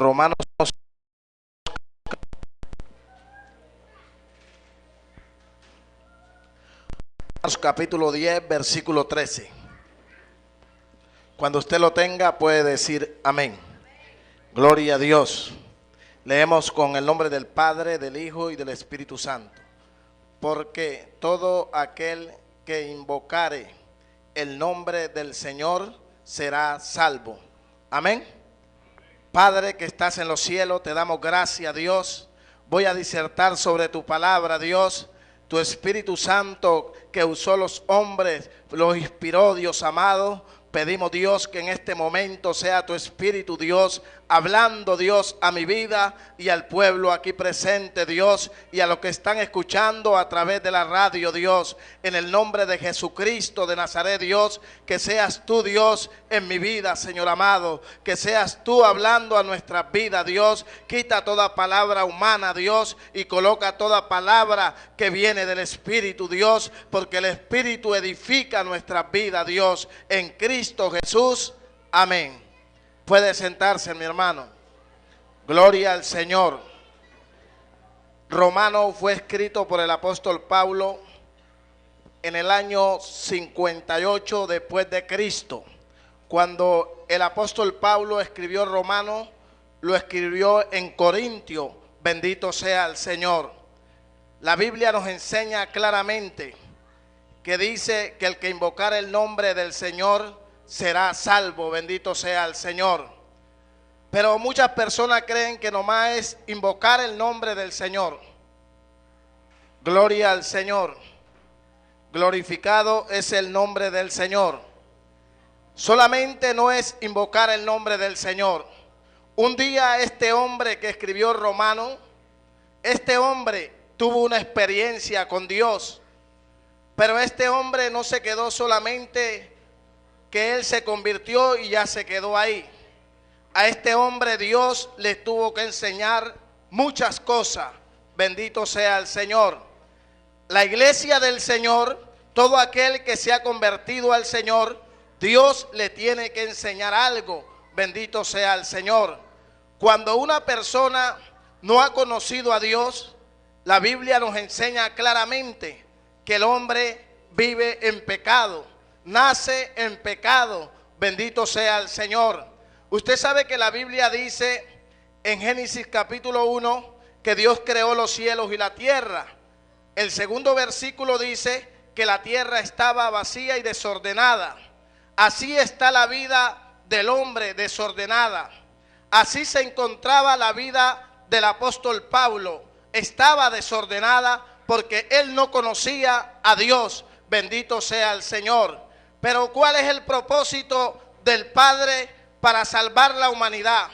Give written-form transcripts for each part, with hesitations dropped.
Romanos capítulo 10, versículo 13. Cuando usted lo tenga puede decir amén. Gloria a Dios. Leemos con el nombre del Padre, del Hijo y del Espíritu Santo. Porque todo aquel que invocare el nombre del Señor será salvo. Amén. Padre que estás en los cielos, te damos gracias, Dios. Voy a disertar sobre tu palabra, Dios. Tu Espíritu Santo que usó los hombres, los inspiró, Dios amado. Pedimos, Dios, que en este momento sea tu Espíritu, Dios, hablando, Dios, a mi vida y al pueblo aquí presente, Dios, y a los que están escuchando a través de la radio, Dios, en el nombre de Jesucristo de Nazaret, Dios, que seas tú, Dios, en mi vida, Señor amado, que seas tú hablando a nuestras vidas, Dios. Quita toda palabra humana, Dios, y coloca toda palabra que viene del Espíritu, Dios, porque el Espíritu edifica nuestras vidas, Dios, en Cristo Jesús. Amén. Puede sentarse, mi hermano. Gloria al Señor. Romano fue escrito por el apóstol Pablo en el año 58 después de Cristo. Cuando el apóstol Pablo escribió Romano, lo escribió en Corintio. Bendito sea el Señor. La Biblia nos enseña claramente que dice que el que invocar el nombre del Señor será salvo. Bendito sea el Señor. Pero muchas personas creen que nomás es invocar el nombre del Señor. Gloria al Señor. Glorificado es el nombre del Señor. Solamente no es invocar el nombre del Señor. Un día este hombre que escribió Romano, este hombre tuvo una experiencia con Dios. Pero este hombre no se quedó solamente que él se convirtió y ya se quedó ahí. A este hombre Dios le tuvo que enseñar muchas cosas. Bendito sea el Señor. La iglesia del Señor, todo aquel que se ha convertido al Señor, Dios le tiene que enseñar algo. Bendito sea el Señor. Cuando una persona no ha conocido a Dios, la Biblia nos enseña claramente que el hombre vive en pecado, nace en pecado. Bendito sea el Señor. Usted sabe que la Biblia dice en Génesis capítulo 1 que Dios creó los cielos y la tierra. El segundo versículo dice que la tierra estaba vacía y desordenada. Así está la vida del hombre, desordenada. Así se encontraba la vida del apóstol Pablo. Estaba desordenada porque él no conocía a Dios. Bendito sea el Señor. Pero ¿cuál es el propósito del Padre para salvar la humanidad?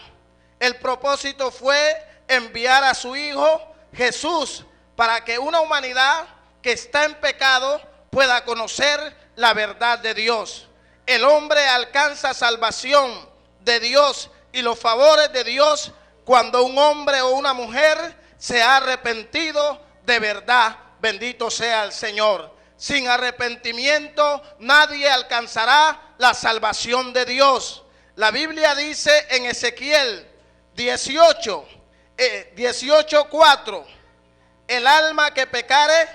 El propósito fue enviar a su Hijo Jesús para que una humanidad que está en pecado pueda conocer la verdad de Dios. El hombre alcanza salvación de Dios y los favores de Dios cuando un hombre o una mujer se ha arrepentido de verdad. Bendito sea el Señor. Sin arrepentimiento nadie alcanzará la salvación de Dios. La Biblia dice en Ezequiel 18:4, el alma que pecare,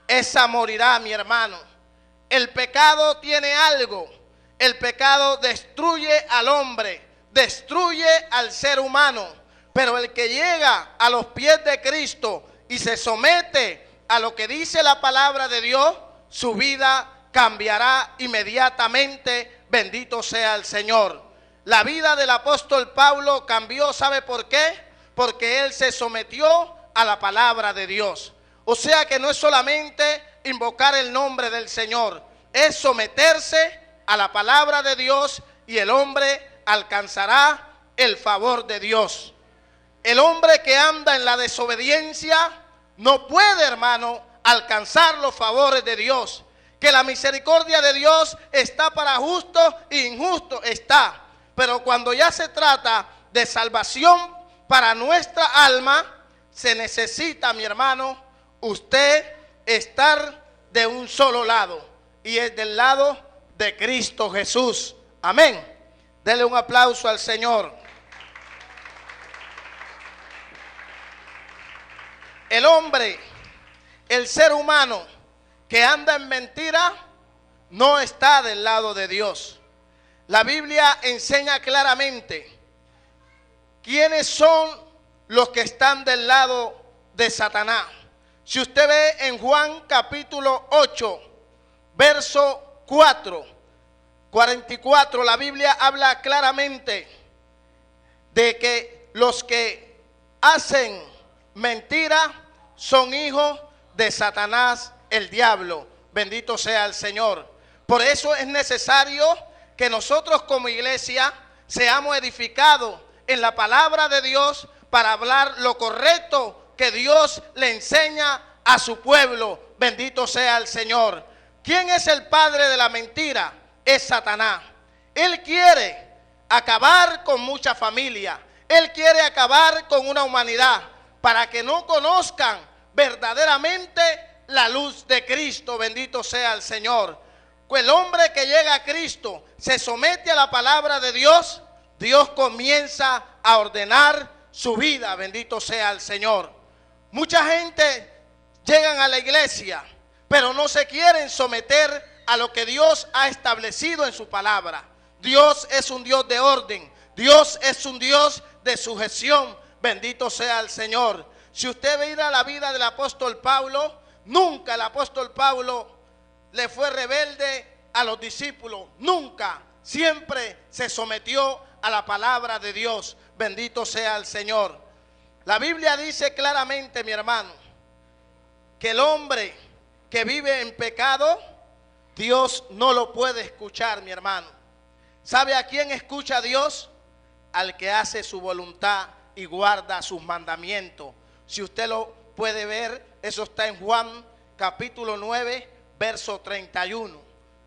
esa morirá, mi hermano. El pecado tiene algo. El pecado destruye al hombre, destruye al ser humano. Pero el que llega a los pies de Cristo y se somete a lo que dice la palabra de Dios, su vida cambiará inmediatamente. Bendito sea el Señor. La vida del apóstol Pablo cambió, ¿sabe por qué? Porque él se sometió a la palabra de Dios. O sea que no es solamente invocar el nombre del Señor, es someterse a la palabra de Dios y el hombre alcanzará el favor de Dios. El hombre que anda en la desobediencia no puede, hermano, alcanzar los favores de Dios. Que la misericordia de Dios está para justos e injustos, está. Pero cuando ya se trata de salvación para nuestra alma, se necesita, mi hermano, usted estar de un solo lado, y es del lado de Cristo Jesús. Amén. Dele un aplauso al Señor. El hombre, el ser humano que anda en mentira, no está del lado de Dios. La Biblia enseña claramente quiénes son los que están del lado de Satanás. Si usted ve en Juan capítulo 8, verso 44, la Biblia habla claramente de que los que hacen mentira son hijos de Satanás, el diablo. Bendito sea el Señor. Por eso es necesario que nosotros como iglesia seamos edificados en la palabra de Dios para hablar lo correcto que Dios le enseña a su pueblo. Bendito sea el Señor. ¿Quién es el padre de la mentira? Es Satanás. Él quiere acabar con mucha familia. Él quiere acabar con una humanidad para que no conozcan verdaderamente la luz de Cristo. Bendito sea el Señor. El hombre que llega a Cristo se somete a la palabra de Dios. Dios comienza a ordenar su vida. Bendito sea el Señor. Mucha gente llegan a la iglesia, pero no se quieren someter a lo que Dios ha establecido en su palabra. Dios es un Dios de orden. Dios es un Dios de sujeción. Bendito sea el Señor. Si usted mira la vida del apóstol Pablo, nunca el apóstol Pablo le fue rebelde a los discípulos. Nunca. Siempre se sometió a la palabra de Dios. Bendito sea el Señor. La Biblia dice claramente, mi hermano, que el hombre que vive en pecado, Dios no lo puede escuchar, mi hermano. ¿Sabe a quién escucha Dios? Al que hace su voluntad y guarda sus mandamientos. Si usted lo puede ver, eso está en Juan capítulo 9, verso 31.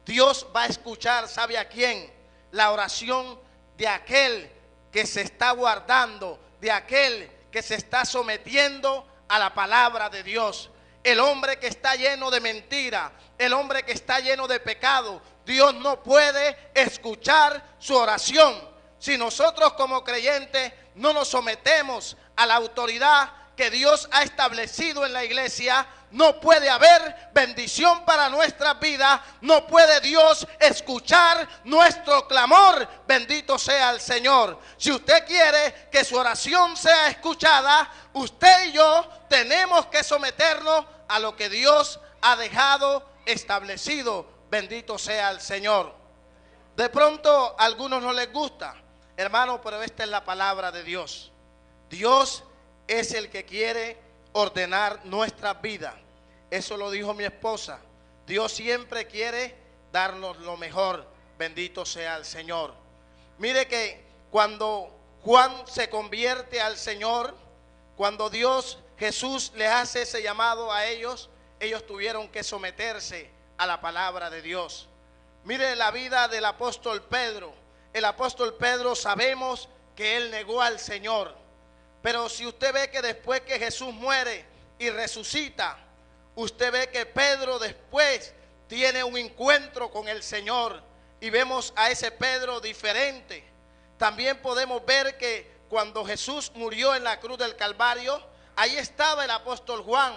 Dios va a escuchar, ¿sabe a quién? La oración de aquel que se está guardando, de aquel que se está sometiendo a la palabra de Dios. El hombre que está lleno de mentira, el hombre que está lleno de pecado, Dios no puede escuchar su oración. Si nosotros como creyentes no nos sometemos a la autoridad que Dios ha establecido en la iglesia, no puede haber bendición para nuestras vidas. No puede Dios escuchar nuestro clamor. Bendito sea el Señor. Si usted quiere que su oración sea escuchada, usted y yo tenemos que someternos a lo que Dios ha dejado establecido. Bendito sea el Señor. De pronto a algunos no les gusta, hermano, pero esta es la palabra de Dios. Dios es el que quiere ordenar nuestras vidas. Eso lo dijo mi esposa. Dios siempre quiere darnos lo mejor. Bendito sea el Señor. Mire que cuando Juan se convierte al Señor, cuando Jesús les hace ese llamado a ellos, ellos tuvieron que someterse a la palabra de Dios. Mire la vida del apóstol Pedro. El apóstol Pedro, sabemos que él negó al Señor. Pero si usted ve que después que Jesús muere y resucita, usted ve que Pedro después tiene un encuentro con el Señor y vemos a ese Pedro diferente. También podemos ver que cuando Jesús murió en la cruz del Calvario, ahí estaba el apóstol Juan.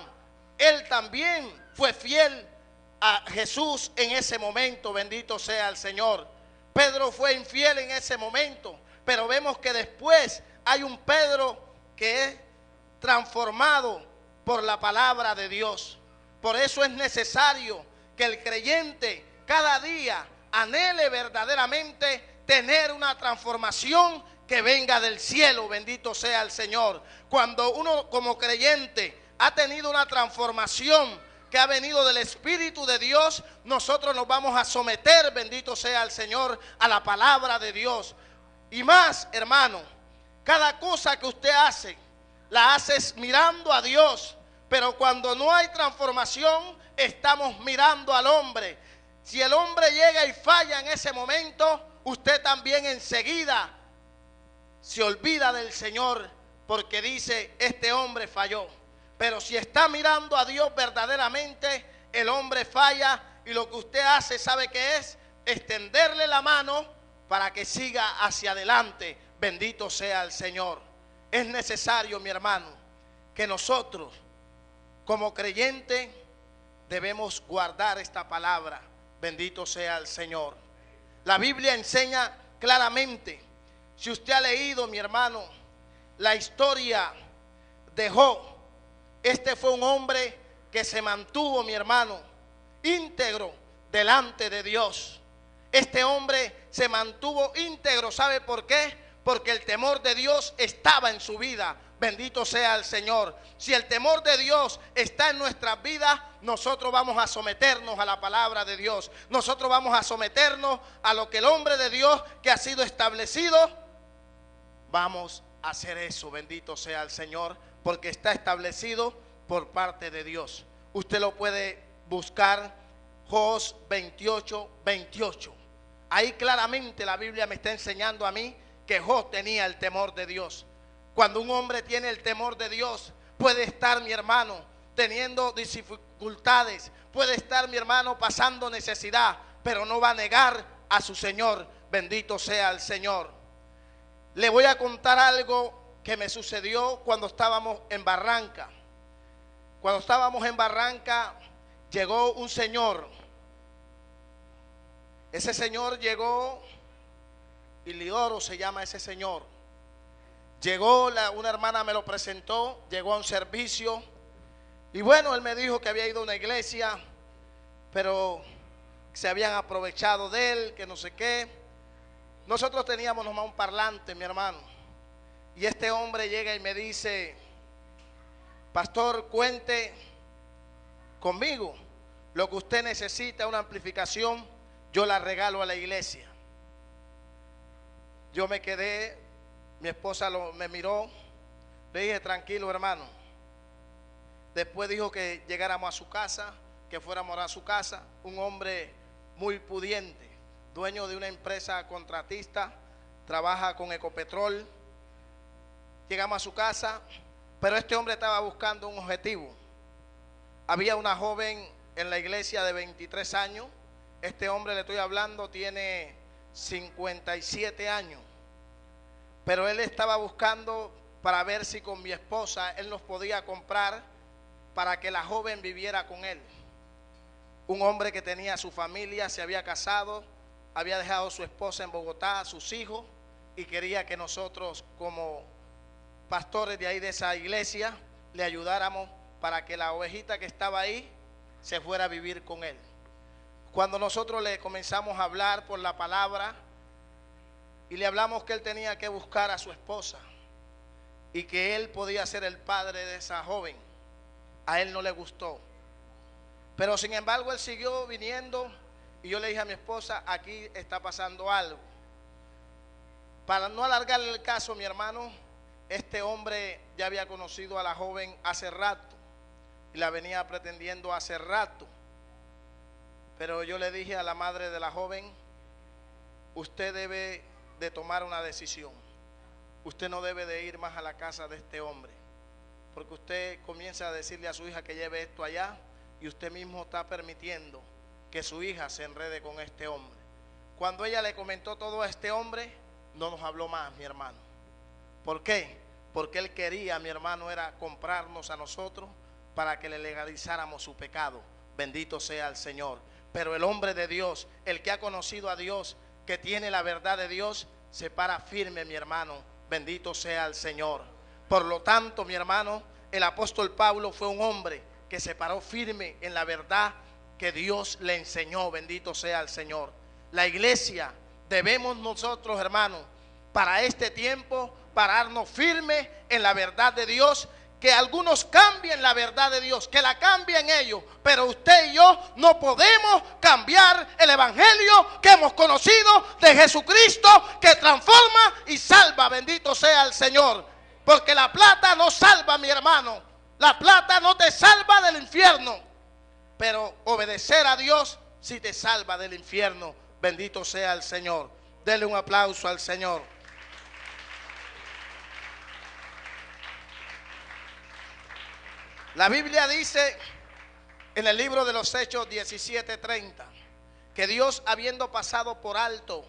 Él también fue fiel a Jesús en ese momento. Bendito sea el Señor. Pedro fue infiel en ese momento, pero vemos que después hay un Pedro que es transformado por la palabra de Dios. Por eso es necesario que el creyente cada día anhele verdaderamente tener una transformación que venga del cielo. Bendito sea el Señor. Cuando uno como creyente ha tenido una transformación que ha venido del Espíritu de Dios, nosotros nos vamos a someter, bendito sea el Señor, a la palabra de Dios. Y más, hermano, cada cosa que usted hace, la haces mirando a Dios. Pero cuando no hay transformación, estamos mirando al hombre. Si el hombre llega y falla en ese momento, usted también enseguida se olvida del Señor, porque dice, este hombre falló. Pero si está mirando a Dios verdaderamente, el hombre falla, y lo que usted hace, ¿sabe qué es? Extenderle la mano para que siga hacia adelante. Bendito sea el Señor. Es necesario, mi hermano, que nosotros como creyente debemos guardar esta palabra. Bendito sea el Señor. La Biblia enseña claramente, si usted ha leído, mi hermano, la historia de Job, este fue un hombre que se mantuvo, mi hermano, íntegro delante de Dios. Este hombre se mantuvo íntegro. ¿Sabe por qué? Porque el temor de Dios estaba en su vida. Bendito sea el Señor. Si el temor de Dios está en nuestras vidas, nosotros vamos a someternos a la palabra de Dios. Nosotros vamos a someternos a lo que el hombre de Dios que ha sido establecido, vamos a hacer eso. Bendito sea el Señor, porque está establecido por parte de Dios. Usted lo puede buscar, Job 28, 28. Ahí claramente la Biblia me está enseñando a mí que Job tenía el temor de Dios. Cuando un hombre tiene el temor de Dios, puede estar, mi hermano, teniendo dificultades, puede estar, mi hermano, pasando necesidad, pero no va a negar a su Señor. Bendito sea el Señor. Le voy a contar algo que me sucedió cuando estábamos en Barranca. Cuando estábamos en Barranca, llegó un señor. Ese señor llegó, Ilioro se llama ese señor. Llegó, una hermana me lo presentó, llegó a un servicio. Y bueno, él me dijo que había ido a una iglesia, pero se habían aprovechado de él, que no sé qué. Nosotros teníamos nomás un parlante, mi hermano. Y este hombre llega y me dice: pastor, cuente conmigo. Lo que usted necesita, una amplificación, yo la regalo a la iglesia. Yo me quedé, mi esposa me miró, le dije: tranquilo, hermano. Después dijo que llegáramos a su casa, que fuéramos a su casa. Un hombre muy pudiente, dueño de una empresa contratista, trabaja con Ecopetrol. Llegamos a su casa, pero este hombre estaba buscando un objetivo. Había una joven en la iglesia de 23 años. Este hombre, le estoy hablando, tiene 57 años. Pero él estaba buscando para ver si con mi esposa él nos podía comprar para que la joven viviera con él. Un hombre que tenía su familia, se había casado, había dejado a su esposa en Bogotá, a sus hijos, y quería que nosotros, como pastores de ahí de esa iglesia, le ayudáramos para que la ovejita que estaba ahí se fuera a vivir con él. Cuando nosotros le comenzamos a hablar por la palabra y le hablamos que él tenía que buscar a su esposa y que él podía ser el padre de esa joven, a él no le gustó. Pero sin embargo él siguió viniendo y yo le dije a mi esposa: aquí está pasando algo. Para no alargarle el caso, mi hermano, este hombre ya había conocido a la joven hace rato y la venía pretendiendo hace rato. Pero yo le dije a la madre de la joven: usted debe de tomar una decisión. Usted no debe de ir más a la casa de este hombre, porque usted comienza a decirle a su hija que lleve esto allá y usted mismo está permitiendo que su hija se enrede con este hombre. Cuando ella le comentó todo a este hombre, no nos habló más, mi hermano. ¿Por qué? Porque él quería, mi hermano, era comprarnos a nosotros para que le legalizáramos su pecado. Bendito sea el Señor. Pero el hombre de Dios, el que ha conocido a Dios, que tiene la verdad de Dios, se para firme, mi hermano. Bendito sea el Señor. Por lo tanto, mi hermano, el apóstol Pablo fue un hombre que se paró firme en la verdad que Dios le enseñó. Bendito sea el Señor. La iglesia, debemos nosotros, hermanos, para este tiempo, pararnos firme en la verdad de Dios. Que algunos cambien la verdad de Dios, que la cambien ellos, pero usted y yo no podemos cambiar el evangelio que hemos conocido de Jesucristo, que transforma y salva. Bendito sea el Señor. Porque la plata no salva, mi hermano. La plata no te salva del infierno, pero obedecer a Dios sí te salva del infierno. Bendito sea el Señor. Dele un aplauso al Señor. La Biblia dice en el libro de los Hechos 17:30 que Dios, habiendo pasado por alto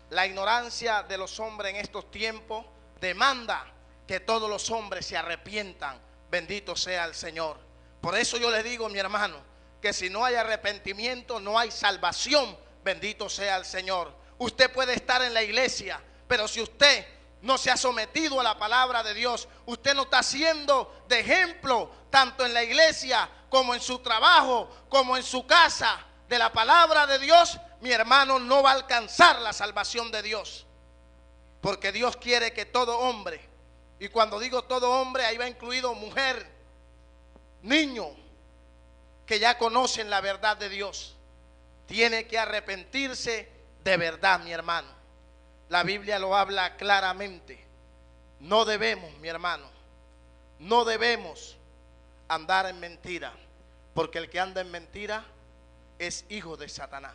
la ignorancia de los hombres en estos tiempos, demanda que todos los hombres se arrepientan. Bendito sea el Señor. Por eso yo le digo, mi hermano, que si no hay arrepentimiento, no hay salvación. Bendito sea el Señor. Usted puede estar en la iglesia, pero si usted no se ha sometido a la palabra de Dios, usted no está siendo de ejemplo, tanto en la iglesia como en su trabajo, como en su casa, de la palabra de Dios, mi hermano, no va a alcanzar la salvación de Dios. Porque Dios quiere que todo hombre, y cuando digo todo hombre, ahí va incluido mujer, niño, que ya conocen la verdad de Dios, tiene que arrepentirse de verdad, mi hermano. La Biblia lo habla claramente. No debemos, mi hermano, no debemos andar en mentira, porque el que anda en mentira es hijo de Satanás.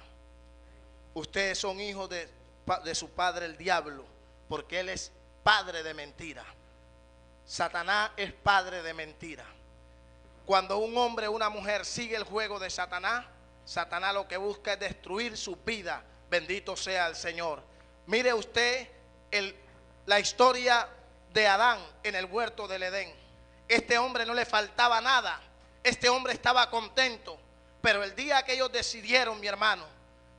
Ustedes son hijos de su padre el diablo, porque él es padre de mentira. Satanás es padre de mentira. Cuando un hombre o una mujer sigue el juego de Satanás, Satanás lo que busca es destruir su vida. Bendito sea el Señor. Mire usted la historia de Adán en el huerto del Edén. Este hombre no le faltaba nada. Este hombre estaba contento. Pero el día que ellos decidieron, mi hermano,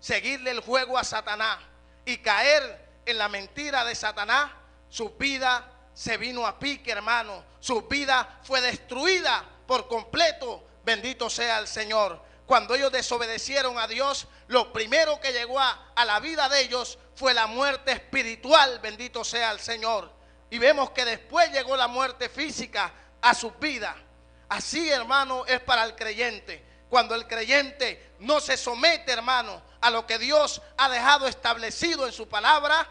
seguirle el juego a Satanás y caer en la mentira de Satanás, su vida se vino a pique, hermano. Su vida fue destruida por completo. Bendito sea el Señor. Cuando ellos desobedecieron a Dios, lo primero que llegó a la vida de ellos fue la muerte espiritual. Bendito sea el Señor. Y vemos que después llegó la muerte física a su vida. Así, hermano, es para el creyente. Cuando el creyente no se somete, hermano, a lo que Dios ha dejado establecido en su palabra,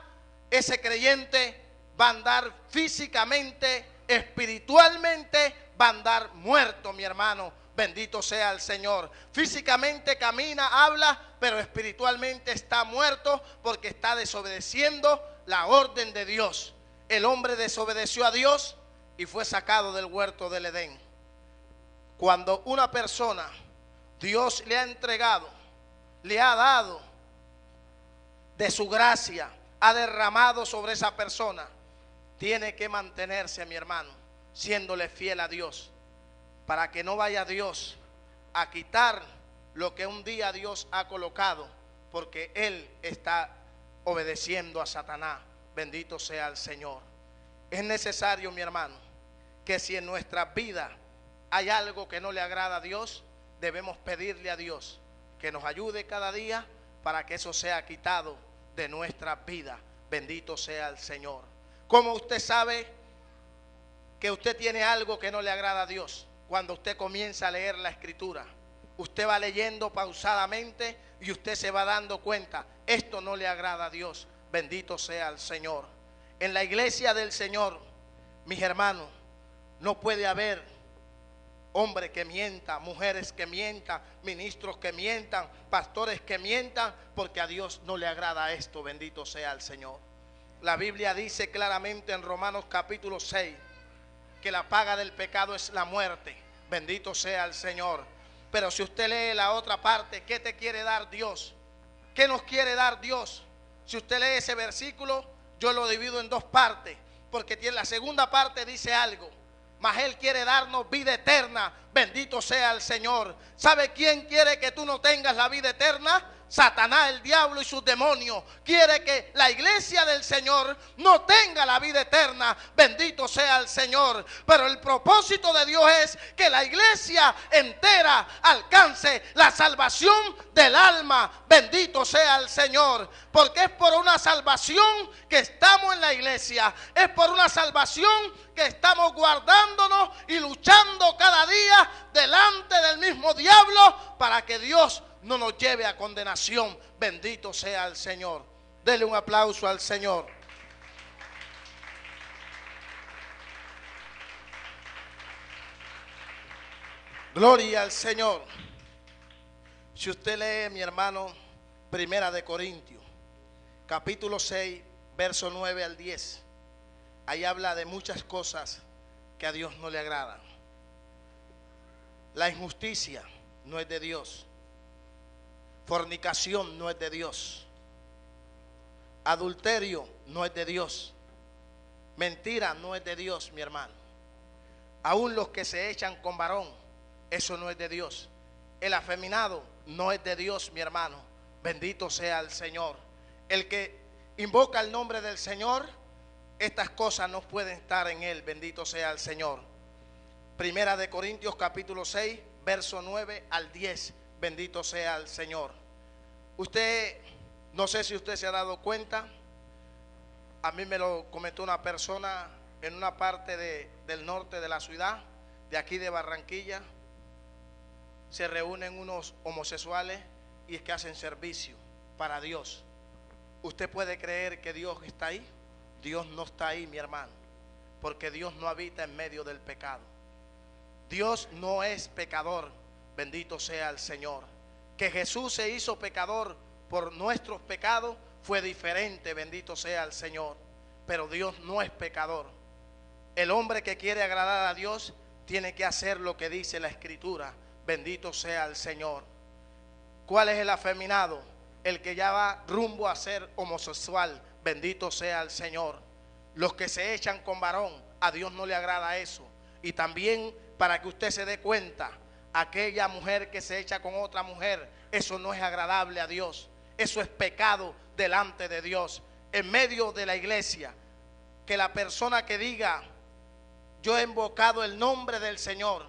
ese creyente va a andar físicamente, espiritualmente, va a andar muerto, mi hermano. Bendito sea el Señor. Físicamente camina, habla, pero espiritualmente está muerto porque está desobedeciendo la orden de Dios. El hombre desobedeció a Dios y fue sacado del huerto del Edén. Cuando una persona, Dios le ha entregado, le ha dado de su gracia, ha derramado sobre esa persona, tiene que mantenerse, mi hermano, siéndole fiel a Dios, para que no vaya Dios a quitar lo que un día Dios ha colocado, porque Él está obedeciendo a Satanás. Bendito sea el Señor. Es necesario, mi hermano, que si en nuestras vidas hay algo que no le agrada a Dios, debemos pedirle a Dios que nos ayude cada día para que eso sea quitado de nuestras vidas. Bendito sea el Señor. ¿Cómo usted sabe que usted tiene algo que no le agrada a Dios? Cuando usted comienza a leer la Escritura, usted va leyendo pausadamente y usted se va dando cuenta, esto no le agrada a Dios. Bendito sea el Señor. En la iglesia del Señor, mis hermanos, no puede haber hombres que mientan, mujeres que mientan, ministros que mientan, pastores que mientan, porque a Dios no le agrada esto. Bendito sea el Señor. La Biblia dice claramente en Romanos capítulo 6 que la paga del pecado es la muerte. Bendito sea el Señor. Pero si usted lee la otra parte, ¿qué te quiere dar Dios? ¿Qué nos quiere dar Dios? Si usted lee ese versículo, yo lo divido en dos partes, porque la segunda parte dice algo, mas Él quiere darnos vida eterna. Bendito sea el Señor. ¿Sabe quién quiere que tú no tengas la vida eterna? Satanás, el diablo y sus demonios. Quiere que la iglesia del Señor no tenga la vida eterna. Bendito sea el Señor. Pero el propósito de Dios es que la iglesia entera alcance la salvación del alma. Bendito sea el Señor. Porque es por una salvación que estamos en la iglesia. Es por una salvación que estamos guardándonos y luchando cada día delante del mismo diablo para que Dios no nos lleve a condenación. Bendito sea el Señor. Dele un aplauso al Señor. Gloria al Señor. Si usted lee, mi hermano, Primera de Corintios, capítulo 6, verso 9 al 10, ahí habla de muchas cosas que a Dios no le agradan. La injusticia no es de Dios. Fornicación no es de Dios. Adulterio no es de Dios. Mentira no es de Dios, mi hermano. Aún los que se echan con varón Eso no es de Dios. El afeminado no es de Dios, mi hermano. Bendito sea el Señor. El que invoca el nombre del Señor, estas cosas no pueden estar en él. Bendito sea el Señor. Primera de Corintios capítulo 6, verso 9 al 10. Bendito sea el Señor. Usted, no sé si usted se ha dado cuenta, a mí me lo comentó una persona en una parte del norte de la ciudad, de aquí de Barranquilla. Se reúnen unos homosexuales y es que hacen servicio para Dios. ¿Usted puede creer que Dios está ahí? Dios no está ahí, mi hermano, porque Dios no habita en medio del pecado. Dios no es pecador, bendito sea el Señor. Que Jesús se hizo pecador por nuestros pecados fue diferente, bendito sea el Señor. Pero Dios no es pecador. El hombre que quiere agradar a Dios tiene que hacer lo que dice la Escritura, bendito sea el Señor. ¿Cuál es el afeminado? El que ya va rumbo a ser homosexual, bendito sea el Señor. Los que se echan con varón, a Dios no le agrada eso. Y también, para que usted se dé cuenta, aquella mujer que se echa con otra mujer, eso no es agradable a Dios. Eso es pecado delante de Dios. En medio de la iglesia, que la persona que diga, yo he invocado el nombre del Señor,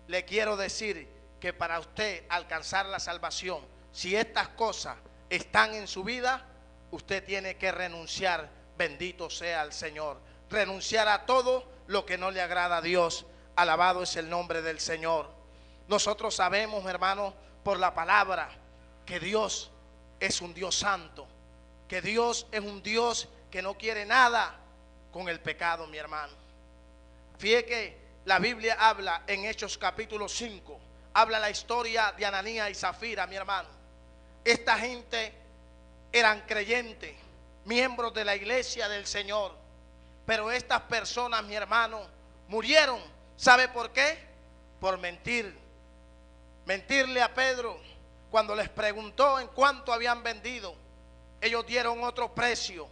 le quiero decir que para usted alcanzar la salvación, si estas cosas están en su vida, usted tiene que renunciar, bendito sea el Señor. Renunciar a todo lo que no le agrada a Dios. Alabado es el nombre del Señor. Nosotros sabemos, hermanos, por la palabra, que Dios es un Dios santo, que Dios es un Dios que no quiere nada con el pecado, mi hermano. Fíjate que la Biblia habla en Hechos capítulo 5, habla la historia de Ananías y Zafira, mi hermano. Esta gente eran creyentes, miembros de la iglesia del Señor, pero estas personas, mi hermano, murieron. ¿Sabe por qué? Por mentirle a Pedro. Cuando les preguntó en cuánto habían vendido, ellos dieron otro precio,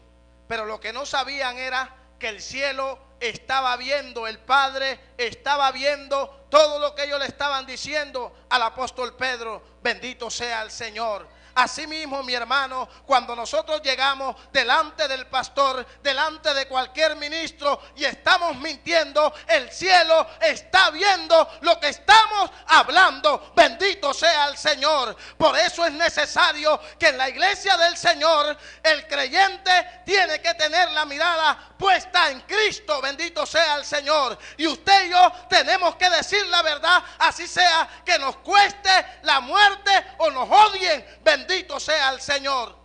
pero lo que no sabían era que el cielo estaba viendo, el Padre estaba viendo todo lo que ellos le estaban diciendo al apóstol Pedro. Bendito sea el Señor. Asimismo, mi hermano, cuando nosotros llegamos delante del pastor, delante de cualquier ministro y estamos mintiendo, el cielo está viendo lo que estamos hablando. Bendito sea el Señor. Por eso es necesario que en la iglesia del Señor el creyente tiene que tener la mirada puesta en Cristo. Bendito sea el Señor. Y usted y yo tenemos que decir la verdad, así sea que nos cueste la muerte o nos odien. Bendito sea el Señor.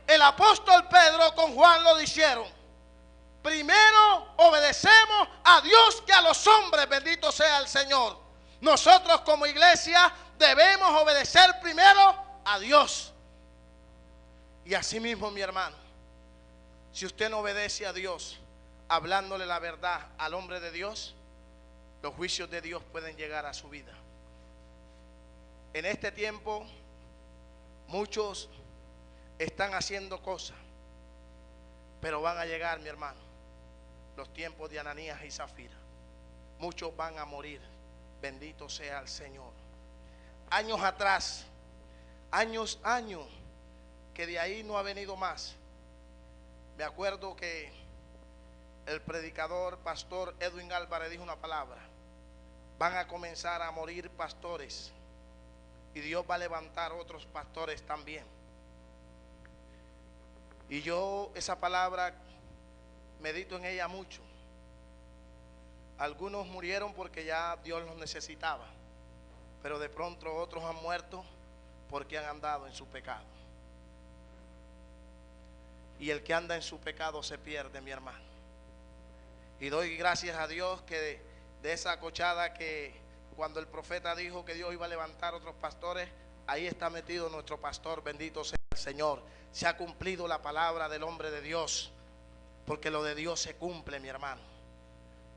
El apóstol Pedro con Juan lo dijeron: primero obedecemos a Dios que a los hombres. Bendito sea el Señor. Nosotros como iglesia debemos obedecer primero a Dios. Y así mismo, mi hermano, si usted no obedece a Dios, hablándole la verdad al hombre de Dios, los juicios de Dios pueden llegar a su vida. En este tiempo muchos están haciendo cosas, pero van a llegar, mi hermano, los tiempos de Ananías y Zafira. Muchos van a morir. Bendito sea el Señor. Años atrás, años, que de ahí no ha venido más. Me acuerdo que el predicador, pastor Edwin Álvarez, dijo una palabra: van a comenzar a morir pastores y Dios va a levantar otros pastores también. Y yo esa palabra medito en ella mucho. Algunos murieron porque ya Dios los necesitaba, pero de pronto otros han muerto porque han andado en su pecado. Y el que anda en su pecado se pierde, mi hermano. Y doy gracias a Dios que de esa cochada, que cuando el profeta dijo que Dios iba a levantar otros pastores, ahí está metido nuestro pastor. Bendito sea el Señor. Se ha cumplido la palabra del hombre de Dios, porque lo de Dios se cumple, mi hermano.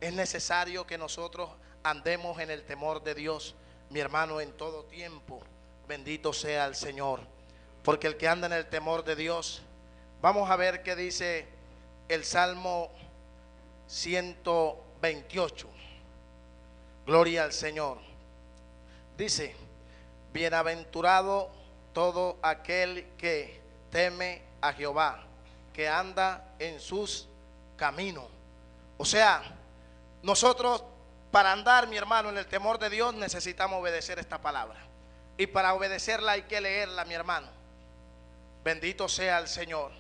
Es necesario que nosotros andemos en el temor de Dios, mi hermano, en todo tiempo. Bendito sea el Señor, porque el que anda en el temor de Dios, vamos a ver qué dice el Salmo 128. Gloria al Señor. Dice, bienaventurado todo aquel que teme a Jehová, que anda en sus caminos. O sea, nosotros para andar, mi hermano, en el temor de Dios necesitamos obedecer esta palabra. Y para obedecerla hay que leerla, mi hermano. Bendito sea el Señor.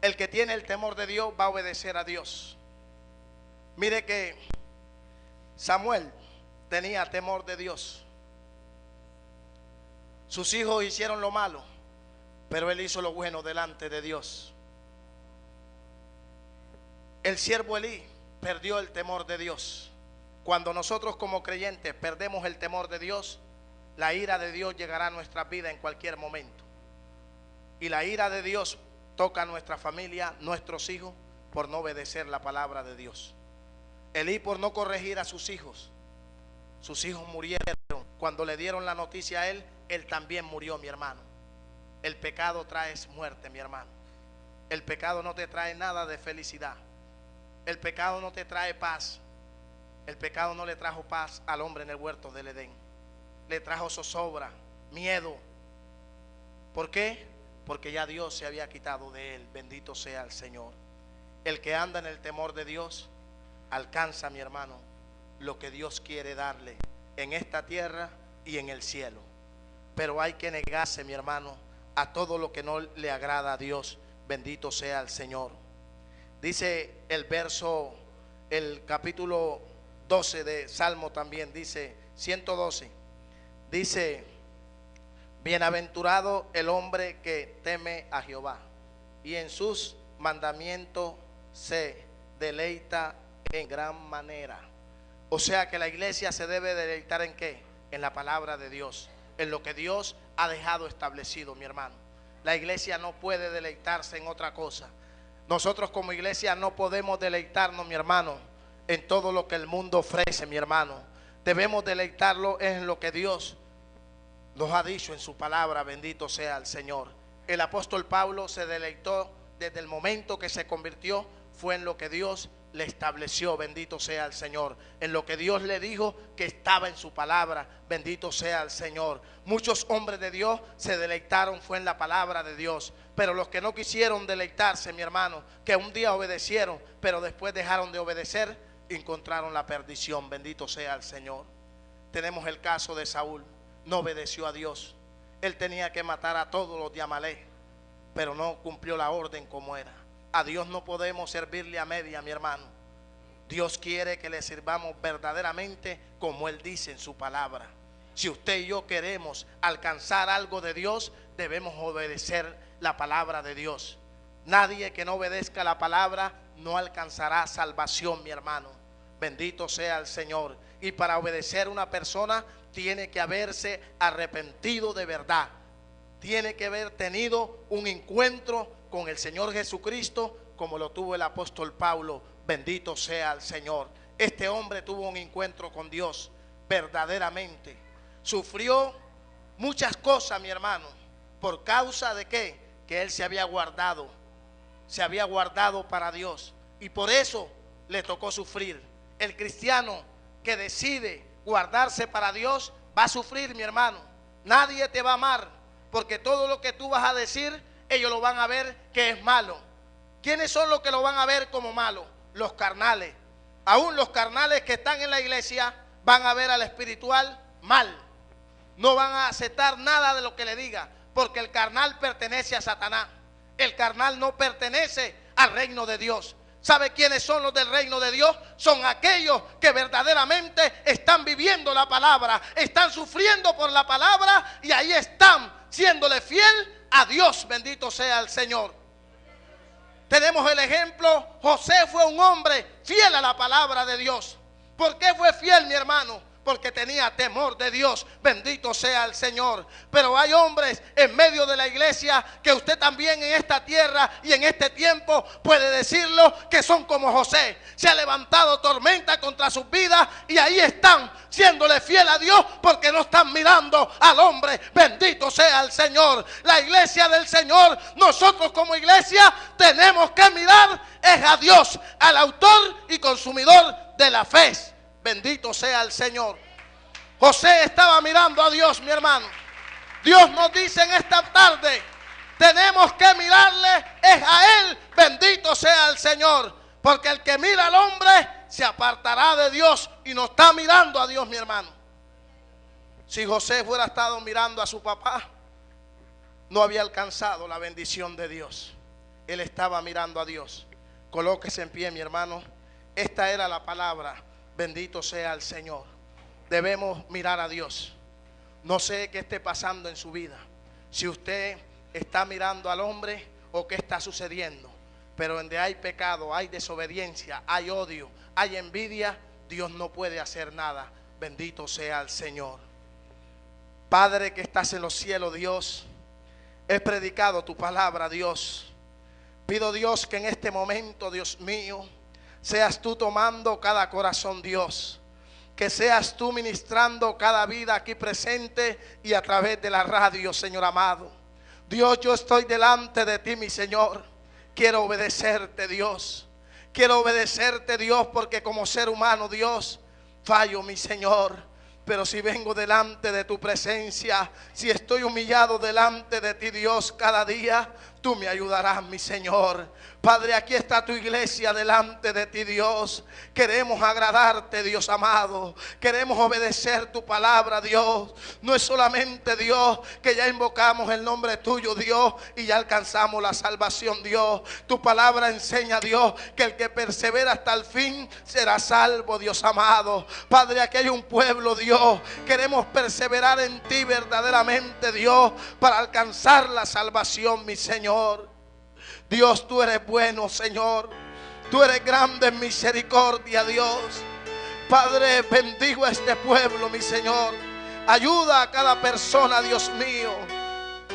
El que tiene el temor de Dios va a obedecer a Dios. Mire que Samuel tenía temor de Dios. Sus hijos hicieron lo malo, pero él hizo lo bueno delante de Dios. El siervo Elí perdió el temor de Dios. Cuando nosotros como creyentes perdemos el temor de Dios, la ira de Dios llegará a nuestra vida en cualquier momento. Y la ira de Dios toca a nuestra familia, nuestros hijos, por no obedecer la palabra de Dios. Elí, por no corregir a sus hijos murieron. Cuando le dieron la noticia a él también murió, mi hermano. El pecado trae muerte, mi hermano. El pecado no te trae nada de felicidad. El pecado no te trae paz. El pecado no le trajo paz al hombre en el huerto del Edén. Le trajo zozobra, miedo. ¿Por qué? Porque ya Dios se había quitado de él. Bendito sea el Señor. El que anda en el temor de Dios alcanza, mi hermano, lo que Dios quiere darle en esta tierra y en el cielo. Pero hay que negarse, mi hermano, a todo lo que no le agrada a Dios. Bendito sea el Señor. Dice el verso, el capítulo 12 de Salmo también, dice 112. Dice, bienaventurado el hombre que teme a Jehová y en sus mandamientos se deleita en gran manera. O sea que la iglesia se debe deleitar ¿en qué? En la palabra de Dios, en lo que Dios ha dejado establecido, mi hermano. La iglesia no puede deleitarse en otra cosa. Nosotros como iglesia no podemos deleitarnos, mi hermano, en todo lo que el mundo ofrece, mi hermano. Debemos deleitarlo en lo que Dios nos ha dicho en su palabra. Bendito sea el Señor. El apóstol Pablo se deleitó desde el momento que se convirtió, fue en lo que Dios le estableció. Bendito sea el Señor. En lo que Dios le dijo que estaba en su palabra. Bendito sea el Señor. Muchos hombres de Dios se deleitaron fue en la palabra de Dios. Pero los que no quisieron deleitarse, mi hermano, que un día obedecieron, pero después dejaron de obedecer, encontraron la perdición. Bendito sea el Señor. Tenemos el caso de Saúl. No obedeció a Dios. Él tenía que matar a todos los de Amalek, pero no cumplió la orden como era. A Dios no podemos servirle a media, mi hermano. Dios quiere que le sirvamos verdaderamente como Él dice en su palabra. Si usted y yo queremos alcanzar algo de Dios, debemos obedecer la palabra de Dios. Nadie que no obedezca la palabra no alcanzará salvación, mi hermano. Bendito sea el Señor. Y para obedecer una persona tiene que haberse arrepentido de verdad. Tiene que haber tenido un encuentro con el Señor Jesucristo como lo tuvo el apóstol Pablo. Bendito sea el Señor. Este hombre tuvo un encuentro con Dios verdaderamente. Sufrió muchas cosas, mi hermano. ¿Por causa de qué? Que él se había guardado para Dios. Y por eso le tocó sufrir. El cristiano que decide guardarse para Dios va a sufrir, mi hermano. Nadie te va a amar, porque todo lo que tú vas a decir, ellos lo van a ver que es malo. ¿Quiénes son los que lo van a ver como malo? Los carnales. Aún los carnales que están en la iglesia van a ver al espiritual mal. No van a aceptar nada de lo que le diga, porque el carnal pertenece a Satanás. El carnal no pertenece al reino de Dios. ¿Sabe quiénes son los del reino de Dios? Son aquellos que verdaderamente están viviendo la palabra, están sufriendo por la palabra y ahí están siéndole fiel a Dios. Bendito sea el Señor. Tenemos el ejemplo, José fue un hombre fiel a la palabra de Dios. ¿Por qué fue fiel, mi hermano? Porque tenía temor de Dios. Bendito sea el Señor. Pero hay hombres en medio de la iglesia que usted también en esta tierra y en este tiempo puede decirlo, que son como José. Se ha levantado tormenta contra sus vidas y ahí están siéndole fiel a Dios porque no están mirando al hombre. Bendito sea el Señor. La iglesia del Señor, nosotros como iglesia tenemos que mirar es a Dios, al autor y consumidor de la fe. Bendito sea el Señor. José estaba mirando a Dios, mi hermano. Dios nos dice en esta tarde, tenemos que mirarle es a Él. Bendito sea el Señor. Porque el que mira al hombre se apartará de Dios y no está mirando a Dios, mi hermano. Si José fuera estado mirando a su papá, no había alcanzado la bendición de Dios. Él estaba mirando a Dios. Colóquese en pie, mi hermano. Esta era la palabra. Bendito sea el Señor. Debemos mirar a Dios. No sé qué esté pasando en su vida. Si usted está mirando al hombre o qué está sucediendo. Pero donde hay pecado, hay desobediencia, hay odio, hay envidia, Dios no puede hacer nada. Bendito sea el Señor. Padre que estás en los cielos, Dios, he predicado tu palabra, Dios. Pido, Dios, que en este momento, Dios mío, seas tú tomando cada corazón, Dios. Que seas tú ministrando cada vida aquí presente y a través de la radio, Señor amado. Dios, yo estoy delante de ti, mi Señor. Quiero obedecerte, Dios. Quiero obedecerte, Dios, porque como ser humano, Dios, fallo, mi Señor. Pero si vengo delante de tu presencia, si estoy humillado delante de ti, Dios, cada día, tú me ayudarás, mi Señor. Padre, aquí está tu iglesia delante de ti, Dios. Queremos agradarte, Dios amado. Queremos obedecer tu palabra, Dios. No es solamente, Dios, que ya invocamos el nombre tuyo, Dios, y ya alcanzamos la salvación, Dios. Tu palabra enseña, Dios, que el que persevera hasta el fin será salvo, Dios amado. Padre, aquí hay un pueblo, Dios. Queremos perseverar en ti verdaderamente, Dios, para alcanzar la salvación, mi Señor. Dios, tú eres bueno, Señor. Tú eres grande en misericordia, Dios. Padre, bendigo a este pueblo, mi Señor. Ayuda a cada persona, Dios mío.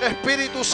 Espíritu Santo.